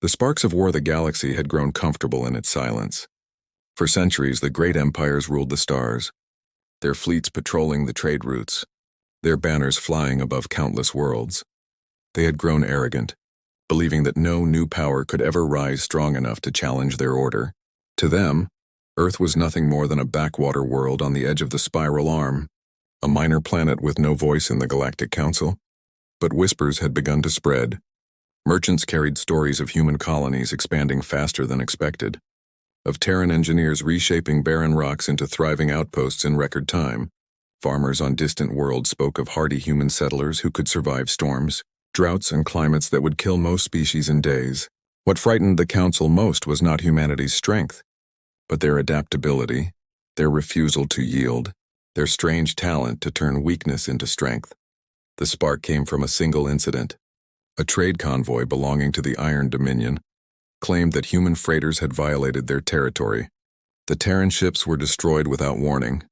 The sparks of war, the galaxy had grown comfortable in its silence. For centuries, the great empires ruled the stars, their fleets patrolling the trade routes, their banners flying above countless worlds. They had grown arrogant, believing that no new power could ever rise strong enough to challenge their order. To them, Earth was nothing more than a backwater world on the edge of the spiral arm, a minor planet with no voice in the Galactic Council. But whispers had begun to spread. Merchants carried stories of human colonies expanding faster than expected, of Terran engineers reshaping barren rocks into thriving outposts in record time. Farmers on distant worlds spoke of hardy human settlers who could survive storms, droughts, and climates that would kill most species in days. What frightened the Council most was not humanity's strength, but their adaptability, their refusal to yield, their strange talent to turn weakness into strength. The spark came from a single incident. A trade convoy belonging to the Iron Dominion claimed that human freighters had violated their territory. The Terran ships were destroyed without warning,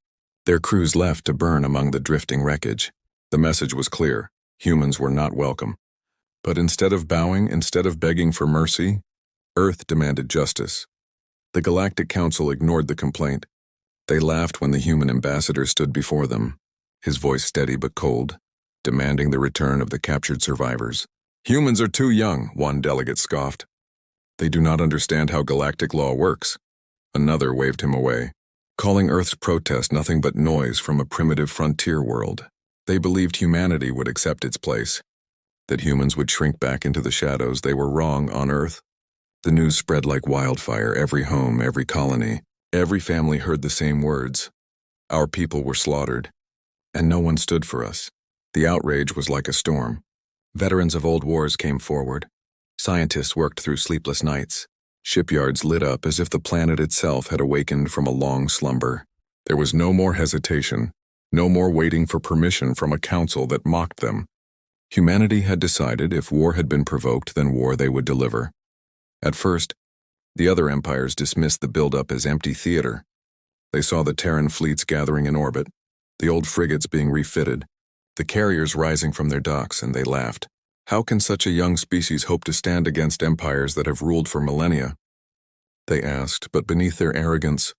their crews left to burn among the drifting wreckage. The message was clear: humans were not welcome. But instead of bowing, instead of begging for mercy, Earth demanded justice. The Galactic Council ignored the complaint. They laughed when the human ambassador stood before them, his voice steady but cold, demanding the return of the captured survivors. "Humans are too young," one delegate scoffed. "They do not understand how galactic law works." Another waved him away, calling Earth's protest nothing but noise from a primitive frontier world. They believed humanity would accept its place, that humans would shrink back into the shadows. They were wrong on Earth. The news spread like wildfire. Every home, every colony, every family heard the same words. Our people were slaughtered, and no one stood for us. The outrage was like a storm. Veterans of old wars came forward. Scientists worked through sleepless nights. Shipyards lit up as if the planet itself had awakened from a long slumber. There was no more hesitation, no more waiting for permission from a council that mocked them. Humanity had decided if war had been provoked, then war they would deliver. At first, the other empires dismissed the buildup as empty theater. They saw the Terran fleets gathering in orbit, the old frigates being refitted, the carriers rising from their docks, and they laughed. How can such a young species hope to stand against empires that have ruled for millennia? They asked, but beneath their arrogance,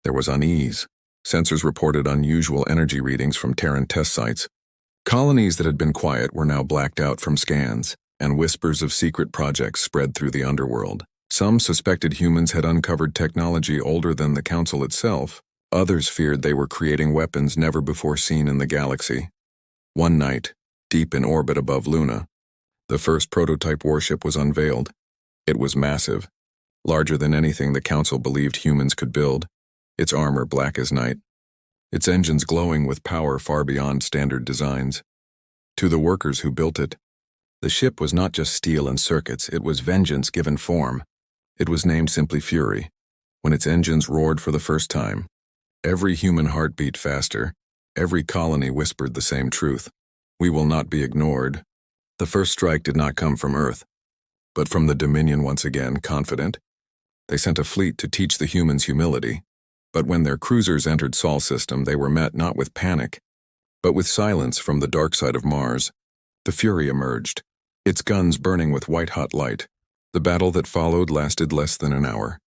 there was unease. Sensors reported unusual energy readings from Terran test sites. Colonies that had been quiet were now blacked out from scans, and whispers of secret projects spread through the underworld. Some suspected humans had uncovered technology older than the Council itself. Others feared they were creating weapons never before seen in the galaxy. One night, deep in orbit above Luna, the first prototype warship was unveiled. It was massive, larger than anything the Council believed humans could build, its armor black as night, its engines glowing with power far beyond standard designs. To the workers who built it, the ship was not just steel and circuits, it was vengeance given form. It was named simply Fury. When its engines roared for the first time, every human heart beat faster. Every colony whispered the same truth: we will not be ignored. The first strike did not come from Earth, but from the Dominion. Once again, confident, they sent a fleet to teach the humans humility. But when their cruisers entered Sol system, they were met not with panic, but with silence from the dark side of Mars. The Fury emerged, its guns burning with white-hot light. The battle that followed lasted less than an hour.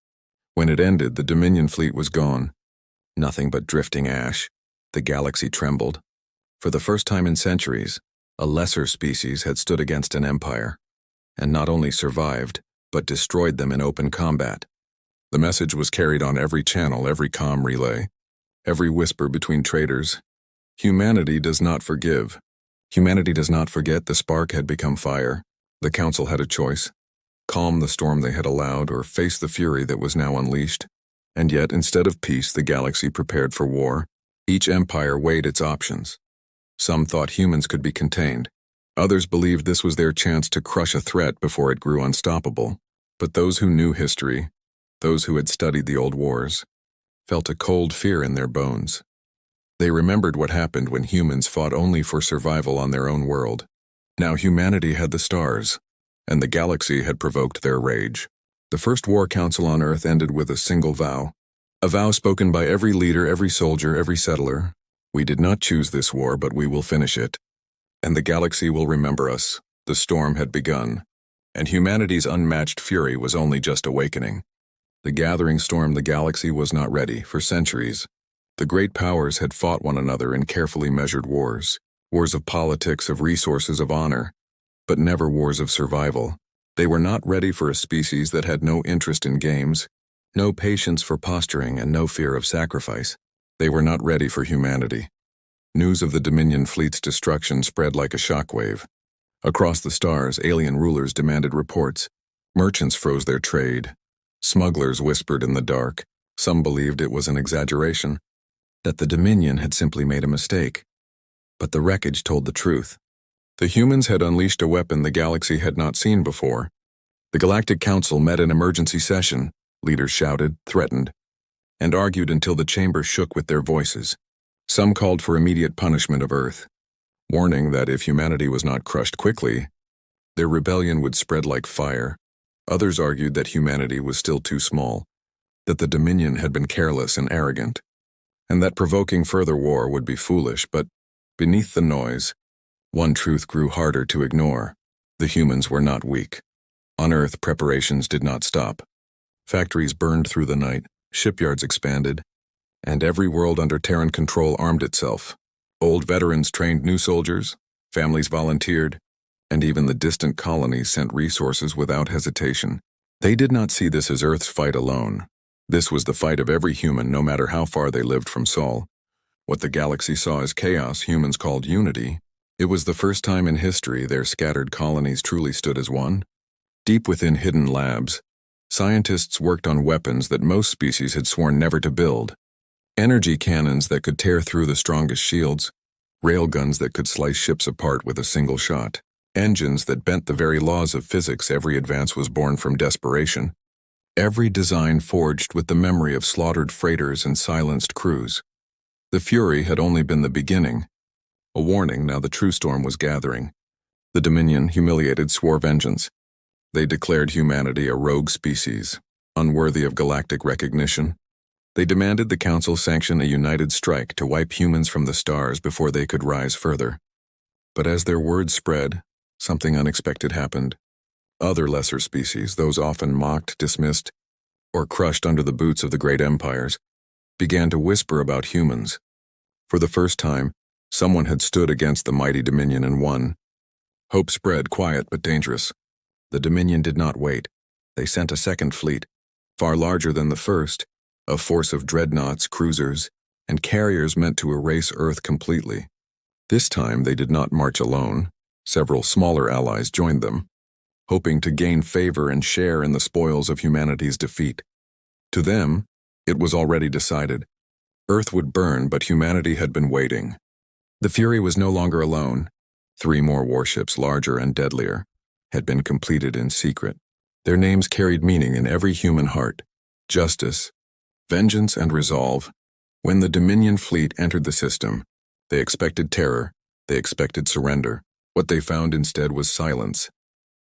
When it ended, the Dominion fleet was gone. Nothing but drifting ash. The galaxy trembled. For the first time in centuries, a lesser species had stood against an empire, and not only survived, but destroyed them in open combat. The message was carried on every channel, every comm relay, every whisper between traders. Humanity does not forgive. Humanity does not forget. The spark had become fire. The Council had a choice: calm the storm they had allowed, or face the fury that was now unleashed. And yet, instead of peace, the galaxy prepared for war. Each empire weighed its options. Some thought humans could be contained. Others believed this was their chance to crush a threat before it grew unstoppable. But those who knew history, those who had studied the old wars, felt a cold fear in their bones. They remembered what happened when humans fought only for survival on their own world. Now humanity had the stars, and the galaxy had provoked their rage. The first war council on Earth ended with a single vow. A vow spoken by every leader, every soldier, every settler. We did not choose this war, but we will finish it. And the galaxy will remember us. The storm had begun, and humanity's unmatched fury was only just awakening. The gathering stormed the galaxy was not ready. For centuries, the great powers had fought one another in carefully measured wars. Wars of politics, of resources, of honor, but never wars of survival. They were not ready for a species that had no interest in games, no patience for posturing, and no fear of sacrifice. They were not ready for humanity. News of the Dominion fleet's destruction spread like a shockwave. Across the stars, alien rulers demanded reports. Merchants froze their trade. Smugglers whispered in the dark. Some believed it was an exaggeration, that the Dominion had simply made a mistake. But the wreckage told the truth. The humans had unleashed a weapon the galaxy had not seen before. The Galactic Council met in emergency session. Leaders shouted, threatened, and argued until the chamber shook with their voices. Some called for immediate punishment of Earth, warning that if humanity was not crushed quickly, their rebellion would spread like fire. Others argued that humanity was still too small, that the Dominion had been careless and arrogant, and that provoking further war would be foolish. But beneath the noise, one truth grew harder to ignore. The humans were not weak. On Earth, preparations did not stop. Factories burned through the night, shipyards expanded, and every world under Terran control armed itself. Old veterans trained new soldiers, families volunteered, and even the distant colonies sent resources without hesitation. They did not see this as Earth's fight alone. This was the fight of every human, no matter how far they lived from Sol. What the galaxy saw as chaos, humans called unity. It was the first time in history their scattered colonies truly stood as one. Deep within hidden labs, scientists worked on weapons that most species had sworn never to build. Energy cannons that could tear through the strongest shields, railguns that could slice ships apart with a single shot, engines that bent the very laws of physics. Every advance was born from desperation. Every design forged with the memory of slaughtered freighters and silenced crews. The fury had only been the beginning. A warning, now the true storm was gathering. The Dominion, humiliated, swore vengeance. They declared humanity a rogue species, unworthy of galactic recognition. They demanded the Council sanction a united strike to wipe humans from the stars before they could rise further. But as their word spread, something unexpected happened. Other lesser species, those often mocked, dismissed, or crushed under the boots of the great empires, began to whisper about humans. For the first time, someone had stood against the mighty Dominion and won. Hope spread, quiet but dangerous. The Dominion did not wait. They sent a second fleet, far larger than the first, a force of dreadnoughts, cruisers, and carriers meant to erase Earth completely. This time they did not march alone. Several smaller allies joined them, hoping to gain favor and share in the spoils of humanity's defeat. To them, it was already decided. Earth would burn, but humanity had been waiting. The Fury was no longer alone. 3 more warships, larger and deadlier, had been completed in secret. Their names carried meaning in every human heart: justice, vengeance, and resolve. When the Dominion fleet entered the system, they expected terror, they expected surrender. What they found instead was silence.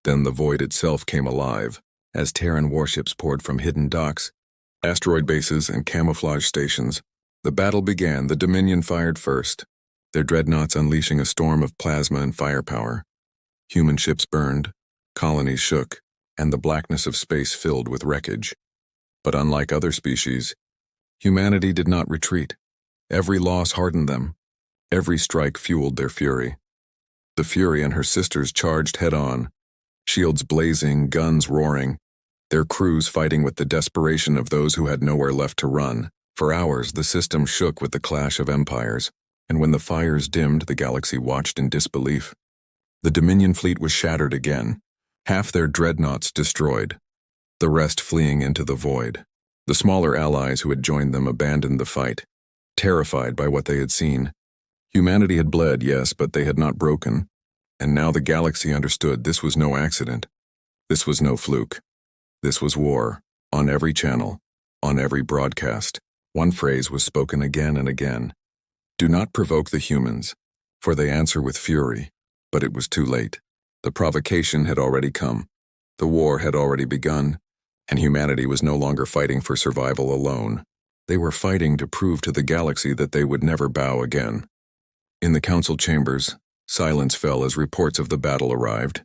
Then the void itself came alive, as Terran warships poured from hidden docks, asteroid bases, and camouflage stations. The battle began. The Dominion fired first, their dreadnoughts unleashing a storm of plasma and firepower. Human ships burned, colonies shook, and the blackness of space filled with wreckage. But unlike other species, humanity did not retreat. Every loss hardened them. Every strike fueled their fury. The Fury and her sisters charged head-on, shields blazing, guns roaring, their crews fighting with the desperation of those who had nowhere left to run. For hours, the system shook with the clash of empires, and when the fires dimmed, the galaxy watched in disbelief. The Dominion fleet was shattered again, half their dreadnoughts destroyed, the rest fleeing into the void. The smaller allies who had joined them abandoned the fight, terrified by what they had seen. Humanity had bled, yes, but they had not broken. And now the galaxy understood this was no accident. This was no fluke. This was war, on every channel, on every broadcast. One phrase was spoken again and again: "Do not provoke the humans, for they answer with fury." But it was too late. The provocation had already come. The war had already begun, and humanity was no longer fighting for survival alone. They were fighting to prove to the galaxy that they would never bow again. In the council chambers, silence fell as reports of the battle arrived.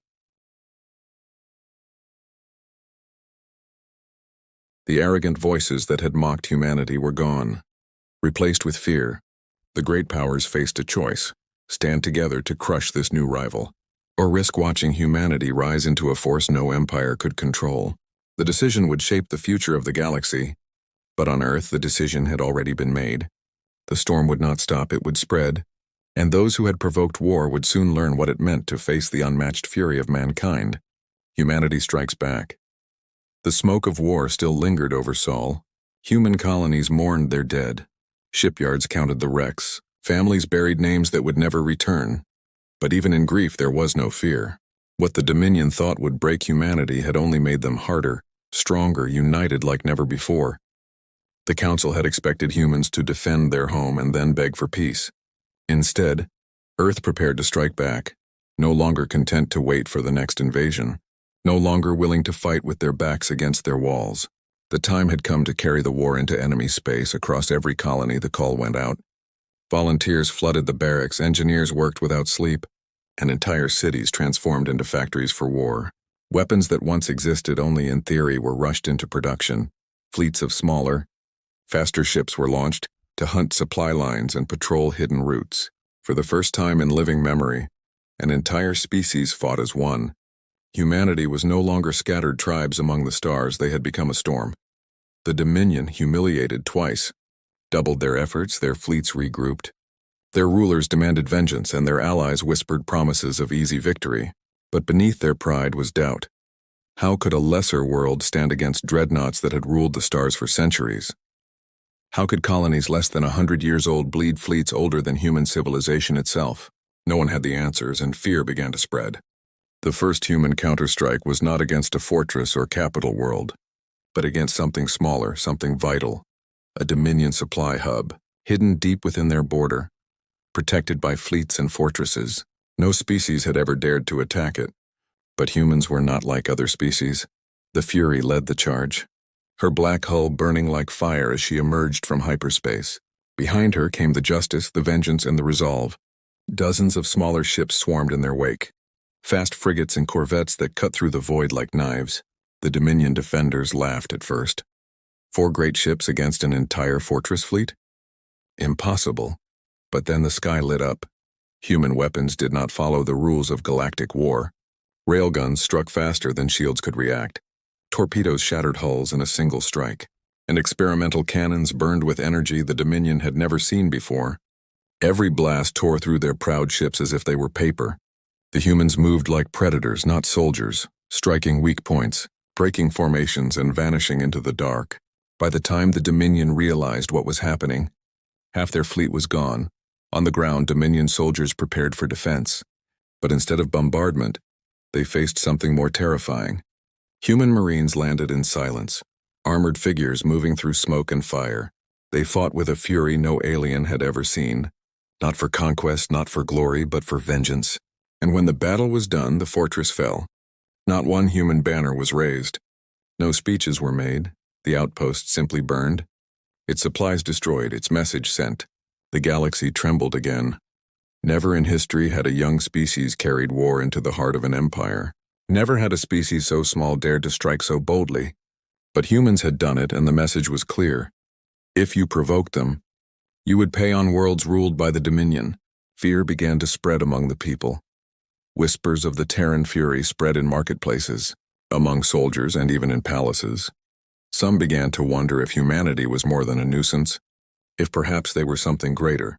The arrogant voices that had mocked humanity were gone. Replaced with fear, the great powers faced a choice: stand together to crush this new rival, or risk watching humanity rise into a force no empire could control. The decision would shape the future of the galaxy, but on Earth the decision had already been made. The storm would not stop, it would spread, and those who had provoked war would soon learn what it meant to face the unmatched fury of mankind. Humanity strikes back. The smoke of war still lingered over Sol. Human colonies mourned their dead. Shipyards counted the wrecks. Families buried names that would never return. But even in grief there was no fear. What the Dominion thought would break humanity had only made them harder, stronger, united like never before. The Council had expected humans to defend their home and then beg for peace. Instead, Earth prepared to strike back, no longer content to wait for the next invasion, no longer willing to fight with their backs against their walls. The time had come to carry the war into enemy space. Across every colony the call went out. Volunteers flooded the barracks, engineers worked without sleep, and entire cities transformed into factories for war. Weapons that once existed only in theory were rushed into production. Fleets of smaller, faster ships were launched to hunt supply lines and patrol hidden routes. For the first time in living memory, an entire species fought as one. Humanity was no longer scattered tribes among the stars, they had become a storm. The Dominion, humiliated twice, doubled their efforts, their fleets regrouped. Their rulers demanded vengeance, and their allies whispered promises of easy victory. But beneath their pride was doubt. How could a lesser world stand against dreadnoughts that had ruled the stars for centuries? How could colonies less than 100 years old bleed fleets older than human civilization itself? No one had the answers, and fear began to spread. The first human counterstrike was not against a fortress or capital world, but against something smaller, something vital, a Dominion supply hub, hidden deep within their border, protected by fleets and fortresses. No species had ever dared to attack it, but humans were not like other species. The Fury led the charge, her black hull burning like fire as she emerged from hyperspace. Behind her came the Justice, the Vengeance, and the Resolve. Dozens of smaller ships swarmed in their wake. Fast frigates and corvettes that cut through the void like knives. The Dominion defenders laughed at first. 4 great ships against an entire fortress fleet? Impossible. But then the sky lit up. Human weapons did not follow the rules of galactic war. Railguns struck faster than shields could react. Torpedoes shattered hulls in a single strike. And experimental cannons burned with energy the Dominion had never seen before. Every blast tore through their proud ships as if they were paper. The humans moved like predators, not soldiers, striking weak points, breaking formations, and vanishing into the dark. By the time the Dominion realized what was happening, half their fleet was gone. On the ground, Dominion soldiers prepared for defense. But instead of bombardment, they faced something more terrifying. Human Marines landed in silence, armored figures moving through smoke and fire. They fought with a fury no alien had ever seen. Not for conquest, not for glory, but for vengeance. And when the battle was done, the fortress fell. Not one human banner was raised. No speeches were made. The outpost simply burned. Its supplies destroyed, its message sent. The galaxy trembled again. Never in history had a young species carried war into the heart of an empire. Never had a species so small dared to strike so boldly. But humans had done it, and the message was clear. If you provoked them, you would pay on worlds ruled by the Dominion. Fear began to spread among the people. Whispers of the Terran fury spread in marketplaces, among soldiers, and even in palaces. Some began to wonder if humanity was more than a nuisance, if perhaps they were something greater.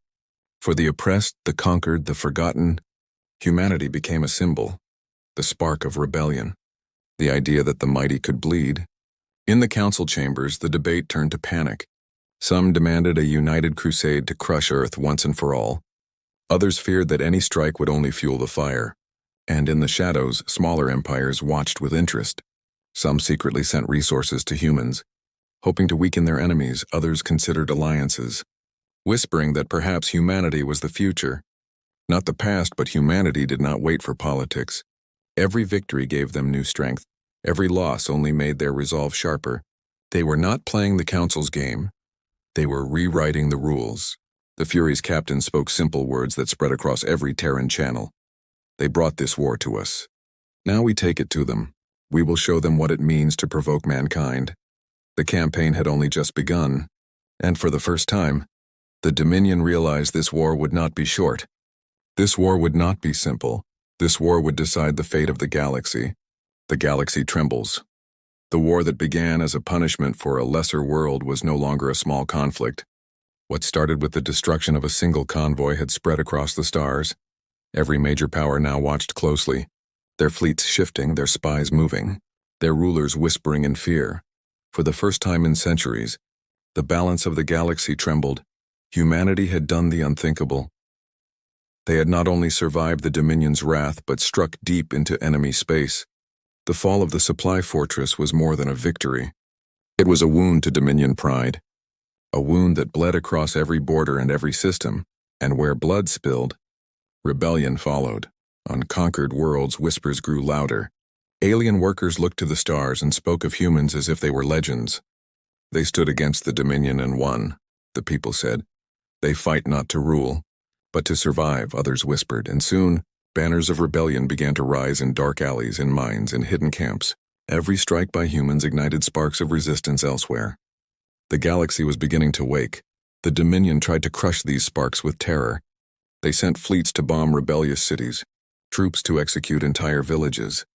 For the oppressed, the conquered, the forgotten, humanity became a symbol, the spark of rebellion, the idea that the mighty could bleed. In the council chambers, the debate turned to panic. Some demanded a united crusade to crush Earth once and for all. Others feared that any strike would only fuel the fire. And in the shadows, smaller empires watched with interest. Some secretly sent resources to humans, hoping to weaken their enemies. Others considered alliances, whispering that perhaps humanity was the future. Not the past, but humanity did not wait for politics. Every victory gave them new strength. Every loss only made their resolve sharper. They were not playing the Council's game. They were rewriting the rules. The Fury's captain spoke simple words that spread across every Terran channel. They brought this war to us. Now we take it to them. We will show them what it means to provoke mankind. The campaign had only just begun, and for the first time, the Dominion realized this war would not be short. This war would not be simple. This war would decide the fate of the galaxy. The galaxy trembles. The war that began as a punishment for a lesser world was no longer a small conflict. What started with the destruction of a single convoy had spread across the stars. Every major power now watched closely, their fleets shifting, their spies moving, their rulers whispering in fear. For the first time in centuries, the balance of the galaxy trembled. Humanity had done the unthinkable. They had not only survived the Dominion's wrath but struck deep into enemy space. The fall of the supply fortress was more than a victory. It was a wound to Dominion pride, a wound that bled across every border and every system, and where blood spilled, rebellion followed. On conquered worlds, whispers grew louder. Alien workers looked to the stars and spoke of humans as if they were legends. They stood against the Dominion and won, the people said. They fight not to rule, but to survive, others whispered, and soon, banners of rebellion began to rise in dark alleys, in mines, in hidden camps. Every strike by humans ignited sparks of resistance elsewhere. The galaxy was beginning to wake. The Dominion tried to crush these sparks with terror. They sent fleets to bomb rebellious cities, troops to execute entire villages.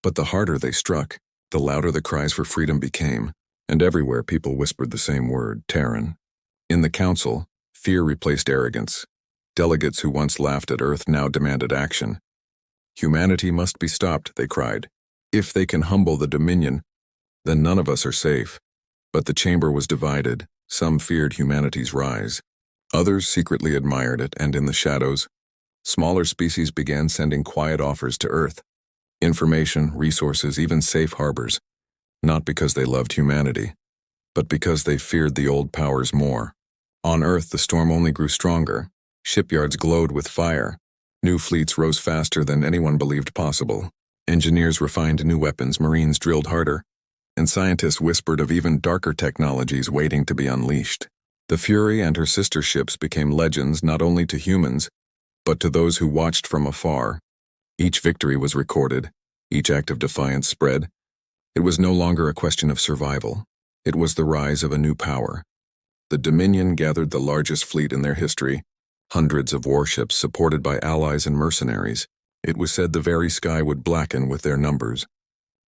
But the harder they struck, the louder the cries for freedom became, and everywhere people whispered the same word, Terran. In the council, fear replaced arrogance. Delegates who once laughed at Earth now demanded action. Humanity must be stopped, they cried. If they can humble the Dominion, then none of us are safe. But the chamber was divided. Some feared humanity's rise. Others secretly admired it, and in the shadows, smaller species began sending quiet offers to Earth. Information, resources, even safe harbors. Not because they loved humanity, but because they feared the old powers more. On Earth, the storm only grew stronger. Shipyards glowed with fire. New fleets rose faster than anyone believed possible. Engineers refined new weapons, Marines drilled harder, and scientists whispered of even darker technologies waiting to be unleashed. The Fury and her sister ships became legends not only to humans, but to those who watched from afar. Each victory was recorded, each act of defiance spread. It was no longer a question of survival. It was the rise of a new power. The Dominion gathered the largest fleet in their history, hundreds of warships supported by allies and mercenaries. It was said the very sky would blacken with their numbers.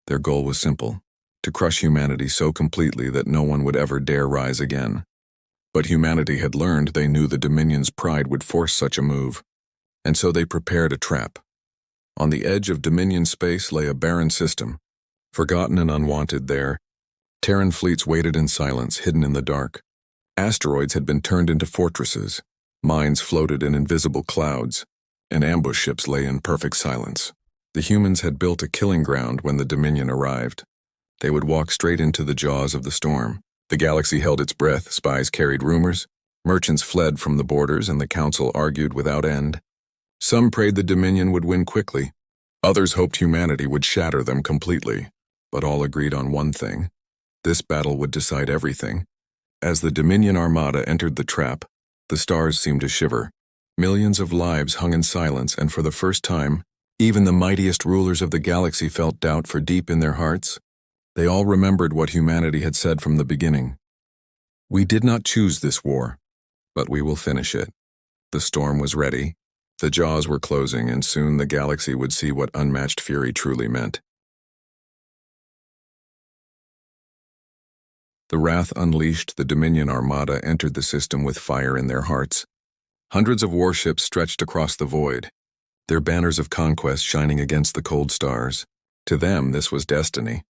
Their goal was simple, to crush humanity so completely that no one would ever dare rise again. But humanity had learned they knew the Dominion's pride would force such a move, and so they prepared a trap. On the edge of Dominion space lay a barren system, forgotten and unwanted there. Terran fleets waited in silence, hidden in the dark. Asteroids had been turned into fortresses. Mines floated in invisible clouds, and ambush ships lay in perfect silence. The humans had built a killing ground when the Dominion arrived. They would walk straight into the jaws of the storm. The galaxy held its breath, spies carried rumors, merchants fled from the borders, and the council argued without end. Some prayed the Dominion would win quickly. Others hoped humanity would shatter them completely. But all agreed on one thing. This battle would decide everything. As the Dominion armada entered the trap, the stars seemed to shiver. Millions of lives hung in silence, and for the first time, even the mightiest rulers of the galaxy felt doubt, for deep in their hearts, they all remembered what humanity had said from the beginning. We did not choose this war, but we will finish it. The storm was ready, the jaws were closing, and soon the galaxy would see what unmatched fury truly meant. The wrath unleashed, the Dominion armada entered the system with fire in their hearts. Hundreds of warships stretched across the void, their banners of conquest shining against the cold stars. To them, this was destiny.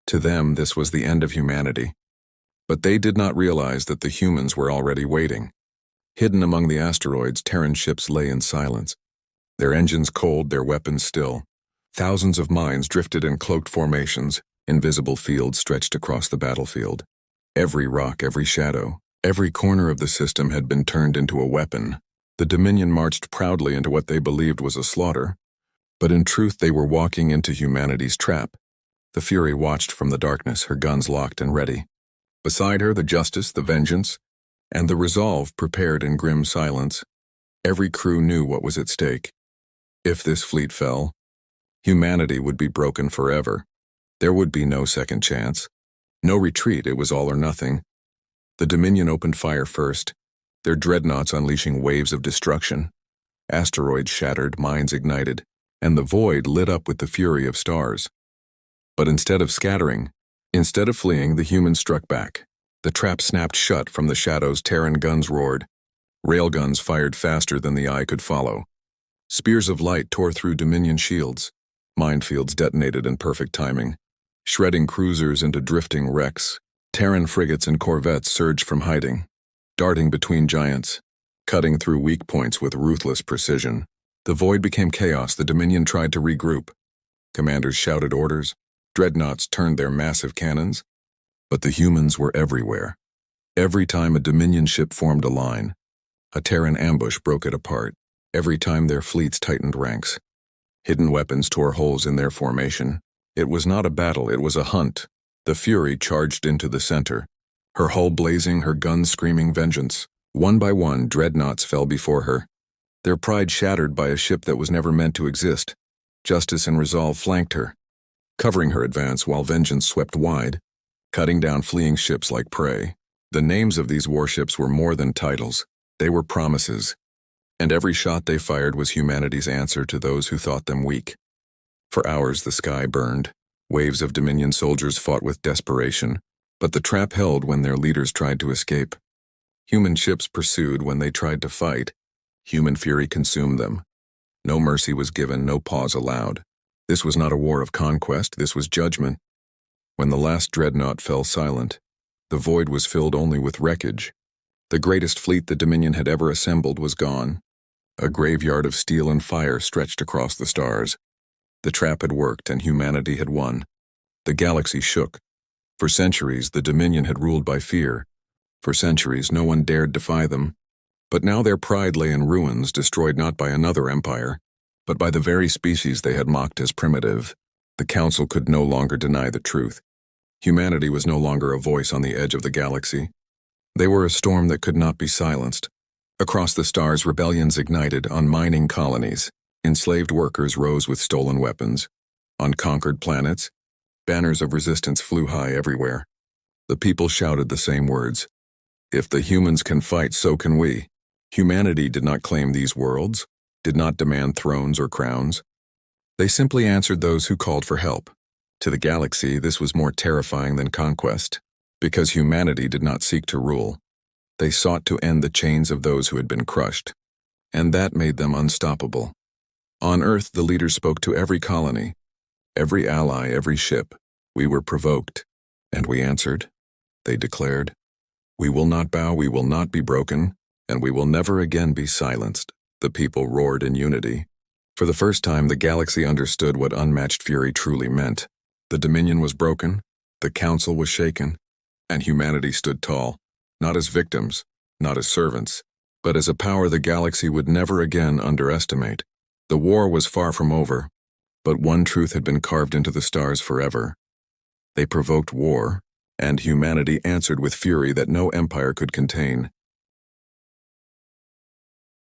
To them, this was the end of humanity. But they did not realize that the humans were already waiting. Hidden among the asteroids, Terran ships lay in silence, their engines cold, their weapons still. Thousands of mines drifted in cloaked formations, invisible fields stretched across the battlefield. Every rock, every shadow, every corner of the system had been turned into a weapon. The Dominion marched proudly into what they believed was a slaughter, but in truth they were walking into humanity's trap. The Fury watched from the darkness, her guns locked and ready. Beside her, the Justice, the Vengeance, and the Resolve prepared in grim silence. Every crew knew what was at stake. If this fleet fell, humanity would be broken forever. There would be no second chance. No retreat, it was all or nothing. The Dominion opened fire first, their dreadnoughts unleashing waves of destruction. Asteroids shattered, mines ignited, and the void lit up with the fury of stars. But instead of scattering, instead of fleeing, the humans struck back. The trap snapped shut from the shadows, Terran guns roared. Railguns fired faster than the eye could follow. Spears of light tore through Dominion shields. Minefields detonated in perfect timing, shredding cruisers into drifting wrecks. Terran frigates and corvettes surged from hiding, darting between giants, cutting through weak points with ruthless precision. The void became chaos. The Dominion tried to regroup. Commanders shouted orders. Dreadnoughts turned their massive cannons. But the humans were everywhere. Every time a Dominion ship formed a line, a Terran ambush broke it apart. Every time their fleets tightened ranks, hidden weapons tore holes in their formation. It was not a battle, it was a hunt. The Fury charged into the center, her hull blazing, her guns screaming vengeance. One by one, dreadnoughts fell before her, their pride shattered by a ship that was never meant to exist. Justice and resolve flanked her, covering her advance while vengeance swept wide, cutting down fleeing ships like prey. The names of these warships were more than titles. They were promises. And every shot they fired was humanity's answer to those who thought them weak. For hours the sky burned. Waves of Dominion soldiers fought with desperation, but the trap held when their leaders tried to escape. Human ships pursued when they tried to fight. Human fury consumed them. No mercy was given, no pause allowed. This was not a war of conquest, this was judgment. When the last dreadnought fell silent, the void was filled only with wreckage. The greatest fleet the Dominion had ever assembled was gone. A graveyard of steel and fire stretched across the stars. The trap had worked and humanity had won. The galaxy shook. For centuries, the Dominion had ruled by fear. For centuries, no one dared defy them. But now their pride lay in ruins, destroyed not by another empire, but by the very species they had mocked as primitive. The Council could no longer deny the truth. Humanity was no longer a voice on the edge of the galaxy. They were a storm that could not be silenced. Across the stars, rebellions ignited on mining colonies. Enslaved workers rose with stolen weapons. On conquered planets, banners of resistance flew high everywhere. The people shouted the same words. If the humans can fight, so can we. Humanity did not claim these worlds, did not demand thrones or crowns. They simply answered those who called for help. To the galaxy, this was more terrifying than conquest, because humanity did not seek to rule. They sought to end the chains of those who had been crushed, and that made them unstoppable. On Earth, the leaders spoke to every colony, every ally, every ship. We were provoked, and we answered. They declared, "We will not bow, we will not be broken, and we will never again be silenced." The people roared in unity. For the first time, the galaxy understood what unmatched fury truly meant. The Dominion was broken, the Council was shaken, and humanity stood tall, not as victims, not as servants, but as a power the galaxy would never again underestimate. The war was far from over, but one truth had been carved into the stars forever. They provoked war, and humanity answered with fury that no empire could contain.